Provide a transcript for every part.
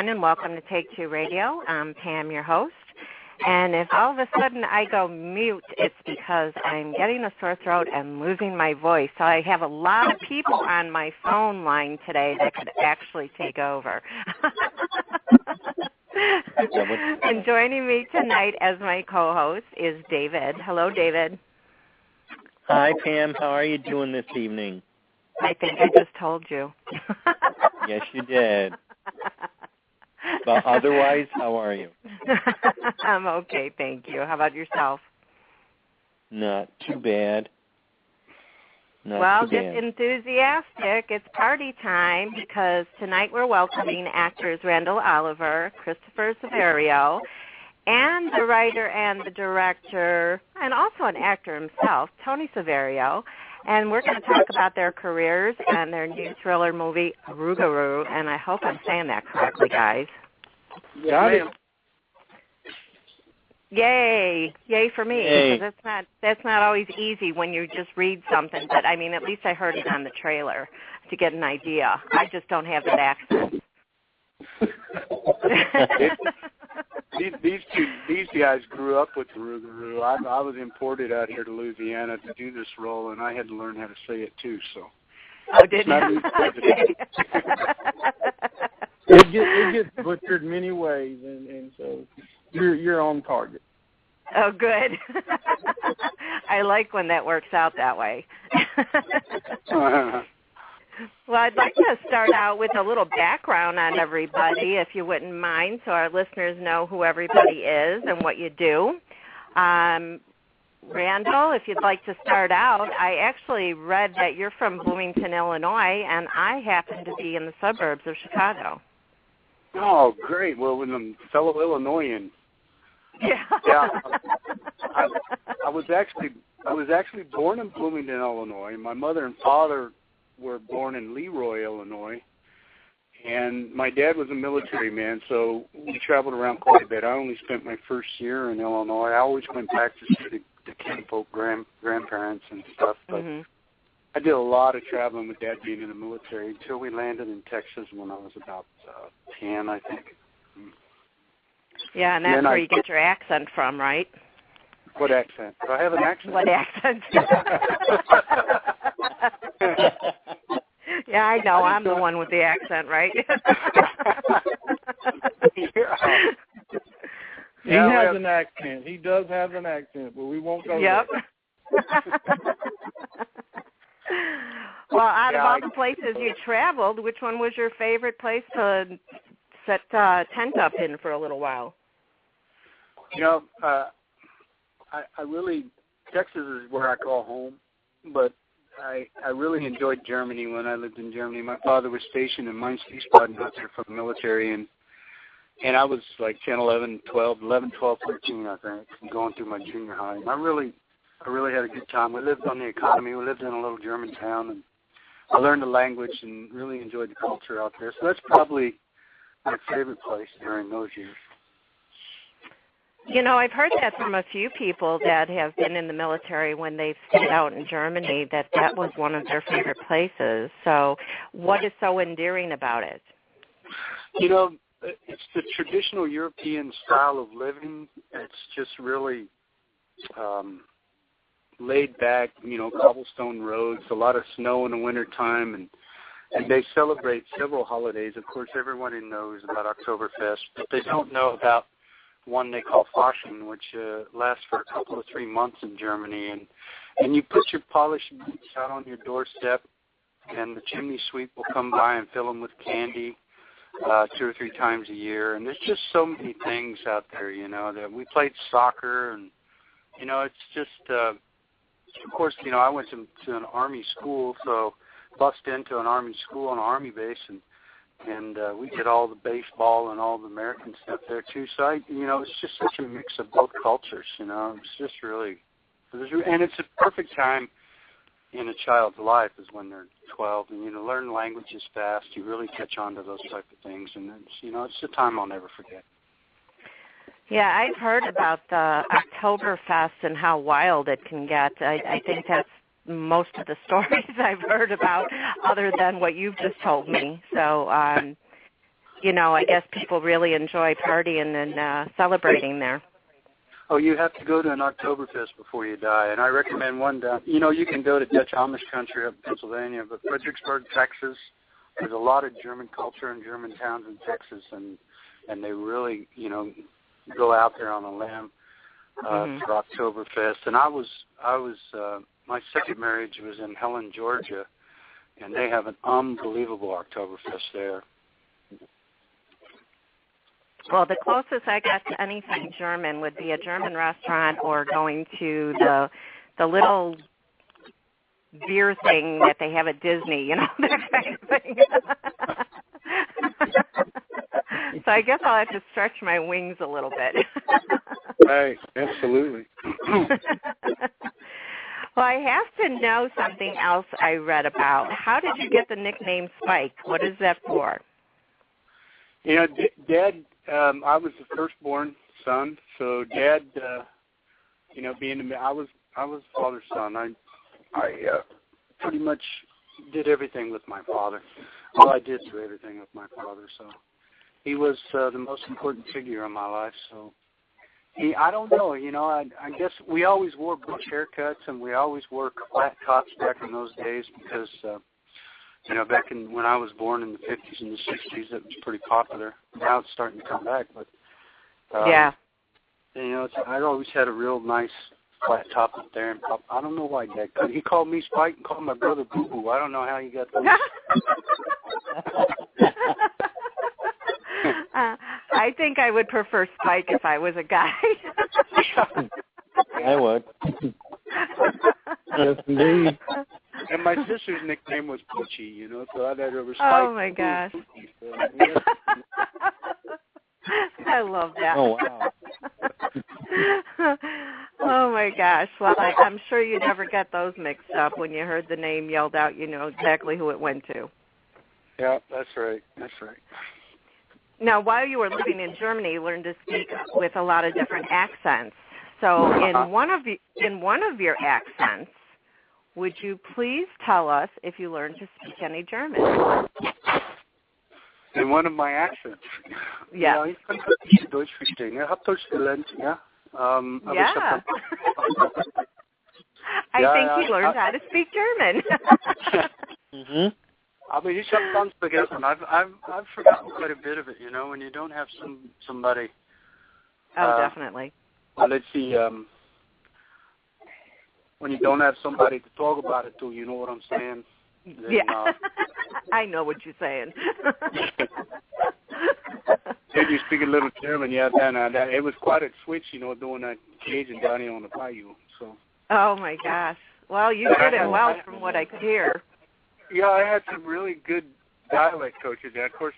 everyone, and welcome to Take Two Radio. I'm Pam, your host. And if all of a sudden I go mute, it's because I'm getting a sore throat and losing my voice. So I have a lot of people on my phone line today that could actually take over. And joining me tonight as my co-host is David. Hello, David. Hi, Pam. How are you doing this evening? I think I just told you. Yes, you did. But otherwise, how are you? I'm okay, thank you. How about yourself? Not too bad. Well, get enthusiastic. It's party time because tonight we're welcoming actors Randall-Oliver, Christopher Severio, and the writer and the director, and also an actor himself, Tony Severio. And we're going to talk about their careers and their new thriller movie, Rugaru. And I hope I'm saying that correctly, guys. Got it. Yay. Yay for me. Yay. Because that's not always easy when you just read something. But, I mean, at least I heard it on the trailer to get an idea. I just don't have that accent. These guys grew up with the Rugaru. I was imported out here to Louisiana to do this role, and I had to learn how to say it too. So, oh, did you? It gets butchered many ways, and so you're on target. Oh, good. I like when that works out that way. Well, I'd like to start out with a little background on everybody, if you wouldn't mind, so our listeners know who everybody is and what you do. Randall, if you'd like to start out, I actually read that you're from Bloomington, Illinois, and I happen to be in the suburbs of Chicago. Oh, great. Well, with a fellow Illinoisan. Yeah. Yeah. I was actually born in Bloomington, Illinois. My mother and father were born in Leroy, Illinois, and my dad was a military man, so we traveled around quite a bit. I only spent my first year in Illinois. I always went back to see the kinfolk grandparents and stuff, but I did a lot of traveling with Dad being in the military until we landed in Texas when I was about 10, I think. Yeah, and that's where you get your accent from, right? What accent? Do I have an accent? What accent? Yeah, I know. I'm the one with the accent, right? He has an accent. He does have an accent, but we won't go there. Well, out of all the places you traveled, which one was your favorite place to set tent up in for a little while? You know, I really, Texas is where I call home, but I really enjoyed Germany when I lived in Germany. My father was stationed in Mainz-Wiesbaden out there for the military, and I was like 10, 11, 12, 13, I think, going through my junior high. And I really had a good time. We lived on the economy. We lived in a little German town, and I learned the language and really enjoyed the culture out there. So that's probably my favorite place during those years. You know, I've heard that from a few people that have been in the military when they've stayed out in Germany, that was one of their favorite places. So what is so endearing about it? You know, it's the traditional European style of living. It's just really laid back, you know, cobblestone roads, a lot of snow in the wintertime, and they celebrate several holidays. Of course, everybody knows about Oktoberfest, but they don't know about one they call Fasching, which lasts for a couple of 3 months in Germany. And you put your polished boots out on your doorstep, and the chimney sweep will come by and fill them with candy 2 or 3 times a year. And there's just so many things out there, you know, that we played soccer, and, you know, it's just, of course, you know, I went to an Army school, so bust into an Army school on an Army base, and we did all the baseball and all the American stuff there too. So it's just such a mix of both cultures. You know, it's just really, and it's a perfect time in a child's life is when they're 12, and learn languages fast. You really catch on to those type of things, and it's a time I'll never forget. Yeah, I've heard about the Oktoberfest and how wild it can get. I think that's most of the stories I've heard about, other than what you've just told me. So, I guess people really enjoy partying and celebrating there. Oh, you have to go to an Oktoberfest before you die, and I recommend one down. You can go to Dutch Amish country up in Pennsylvania, but Fredericksburg, Texas, there's a lot of German culture and German towns in Texas, and they really, go out there on a limb for Oktoberfest. And I was my second marriage was in Helen, Georgia, and they have an unbelievable Oktoberfest there. Well, the closest I got to anything German would be a German restaurant or going to the little beer thing that they have at Disney, that kind of thing. So I guess I'll have to stretch my wings a little bit. Right, absolutely. Well, I have to know something else I read about. How did you get the nickname Spike? What is that for? Dad, I was the firstborn son, so Dad, I was father's son. I pretty much did everything with my father. Well, I did do everything with my father, so he was the most important figure in my life. So I don't know, I guess we always wore bush haircuts and we always wore flat tops back in those days because, back when I was born in the 50s and the 60s, it was pretty popular. Now it's starting to come back, but yeah. I always had a real nice flat top up there. And I don't know why Dad could. He called me Spike and called my brother Boo Boo. I don't know how he got those. I think I would prefer Spike if I was a guy. I would. Yes, indeed. And my sister's nickname was Poochie, so I'd had over Spike. Oh, my gosh. I love that. Oh, wow. Oh, my gosh. Well, I'm sure you never got those mixed up. When you heard the name yelled out, you know exactly who it went to. Yeah, that's right. That's right. Now, while you were living in Germany, you learned to speak with a lot of different accents. So in one of your accents, would you please tell us if you learned to speak any German? In one of my accents? Yeah. Ich kann nicht Deutsch verstehen. Ich habe Deutsch gelernt, ja. Yeah. I think you learned how to speak German. Mhm. Aber ich habe ganz vergessen. I've forgotten quite a bit of it, when you don't have somebody. Oh, definitely. Well, let's see. When you don't have somebody to talk about it to, you know what I'm saying? Then, yeah. I know what you're saying. Did you speak a little German? Yeah, then it was quite a switch, doing that Cajun down here on the bayou. So. Oh my gosh! Well, you did it well, from what I could hear. Yeah, I had some really good dialect coaches there. Of course,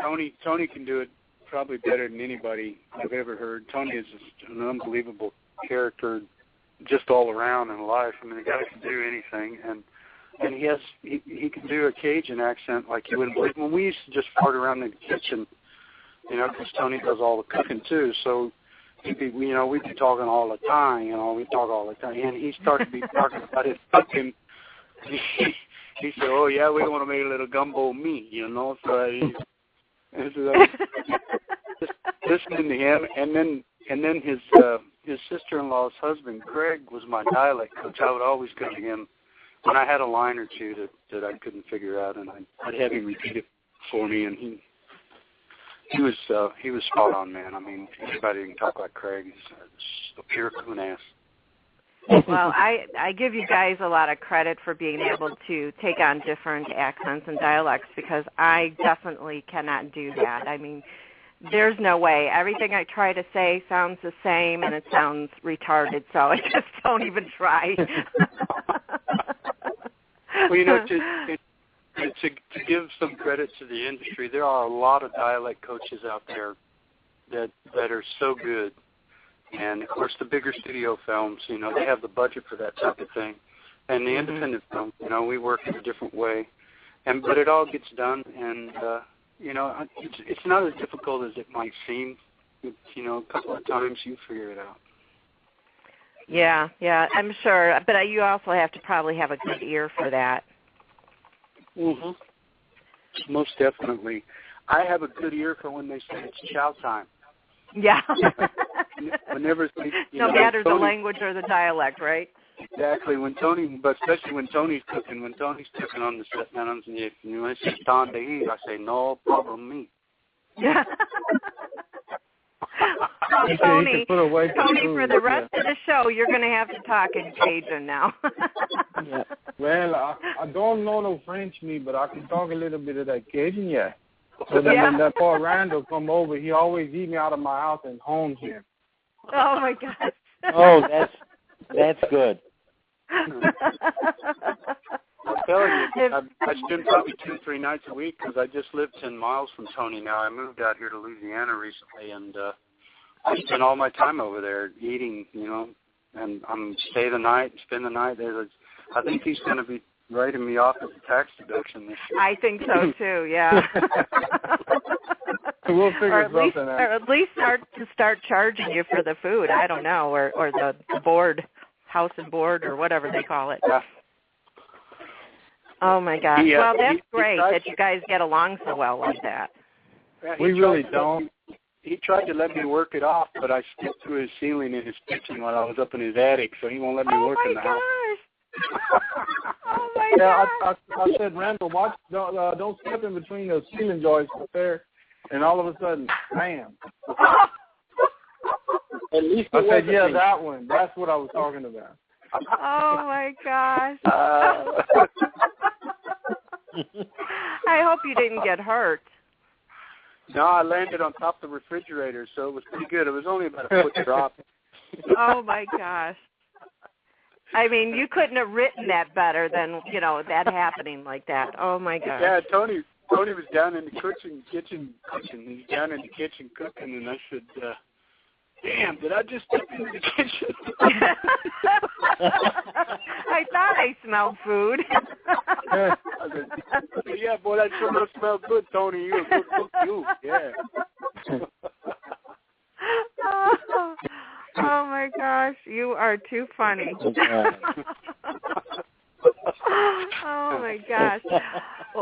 Tony can do it probably better than anybody I've ever heard. Tony is just an unbelievable character, just all around in life. I mean, the guy can do anything, and he can do a Cajun accent like you wouldn't believe. When we used to just fart around in the kitchen, because Tony does all the cooking too, so we'd be talking all the time, we talk all the time, and he started to be talking about his cooking. He said, "Oh yeah, we want to make a little gumbo meat, So listening to him, and then his sister-in-law's husband, Greg, was my dialect coach. I would always go to him when I had a line or two that I couldn't figure out, and I'd have him repeat it for me, and he was spot on, man. I mean, anybody who can talk like Craig is a pure coon-ass. Well, I give you guys a lot of credit for being able to take on different accents and dialects, because I definitely cannot do that. I mean, there's no way. Everything I try to say sounds the same, and it sounds retarded, so I just don't even try. Well, to give some credit to the industry, there are a lot of dialect coaches out there that are so good. And, of course, the bigger studio films, they have the budget for that type of thing. And the independent film, we work in a different way. But it all gets done, and, it's not as difficult as it might seem. A couple of times you figure it out. Yeah, I'm sure. But you also have to probably have a good ear for that. Mm-hmm. Most definitely. I have a good ear for when they say it's chow time. Yeah. Whenever no matter the language or the dialect, right? Exactly. But especially when Tony's cooking. When Tony's cooking on the set, and when I say "time to eat," I say "no problem me." Yeah. Tony, for the rest of the show, you're going to have to talk in Cajun now. Yeah. Well, I don't know no French, but I can talk a little bit of that Cajun, yeah. So then when that poor Randall come over, he always eat me out of my house and home him. Oh, my gosh. Oh, that's good. I'm telling you, I spend probably 2-3 nights a week because I just live 10 miles from Tony now. I moved out here to Louisiana recently, and I spend all my time over there eating, and I'm spend the night. I think he's going to be writing me off as a tax deduction this year. I think so too. Yeah. We'll figure something out. Or at least start charging you for the food. I don't know, or the board, house and board, or whatever they call it. Yeah. Oh my gosh. Well, that's great that you guys get along so well like that. Yeah, we really don't. He tried to let me work it off, but I stepped through his ceiling in his kitchen while I was up in his attic, so he won't let me work in the house. Oh my gosh! gosh! I said, Randall, watch, don't step in between those ceiling joists up there, and all of a sudden, bam! At least I said, yeah, that one. That's what I was talking about. Oh my gosh! I hope you didn't get hurt. No, I landed on top of the refrigerator, so it was pretty good. It was only about a foot drop. Oh, my gosh. I mean, you couldn't have written that better than, that happening like that. Oh, my gosh. Yeah, Tony was down in the kitchen cooking. He's down in the kitchen cooking, and I said, damn, did I just step into the kitchen? I thought I smelled food. I said, yeah, boy, that sure does smell good, Tony. You're a good cook, you. Yeah. Oh, my gosh. You are too funny. Oh, my gosh.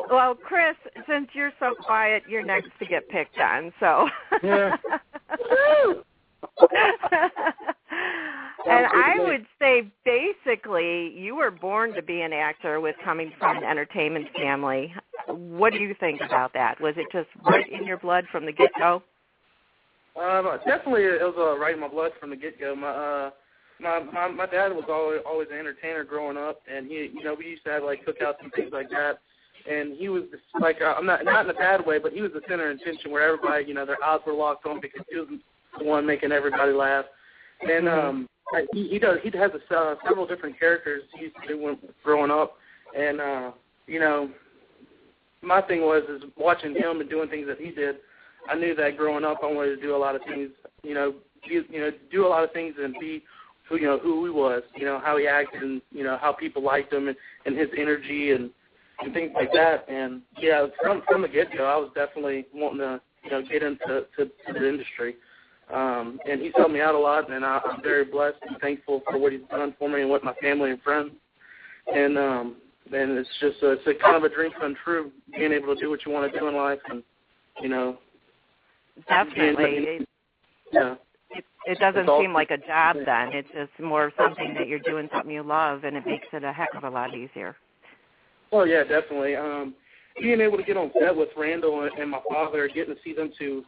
Well, Chris, since you're so quiet, you're next to get picked on, so. Yeah. And I would say basically you were born to be an actor with coming from an entertainment family. What do you think about that? Was it just right in your blood from the get-go? Definitely it was right in my blood from the get-go. My dad was always an entertainer growing up, and we used to have like cookouts and things like that. And he was like, I'm not in a bad way, but he was the center of attention where everybody, their eyes were locked on because he was the one making everybody laugh. And he has several different characters he used to do when growing up. And my thing was watching him and doing things that he did. I knew that growing up I wanted to do a lot of things, do a lot of things and be who he was, how he acted and how people liked him and his energy and things like that. And yeah, from the get-go, I was definitely wanting to get into the industry. And he's helped me out a lot, and I'm very blessed and thankful for what he's done for me and with my family and friends. And it's just it's a kind of a dream come true, being able to do what you want to do in life, and definitely. Yeah. It doesn't seem like a job then. It's just more something that you're doing something you love, and it makes it a heck of a lot easier. Oh yeah, definitely. Being able to get on set with Randall and my father, getting to see them two,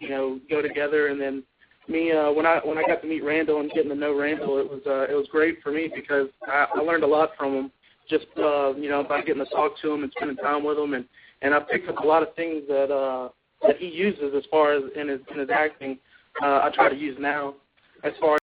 go together, and then me when I got to meet Randall and getting to know Randall, it was great for me because I learned a lot from him just by getting to talk to him and spending time with him, and I picked up a lot of things that he uses as far as in his acting. I try to use now as far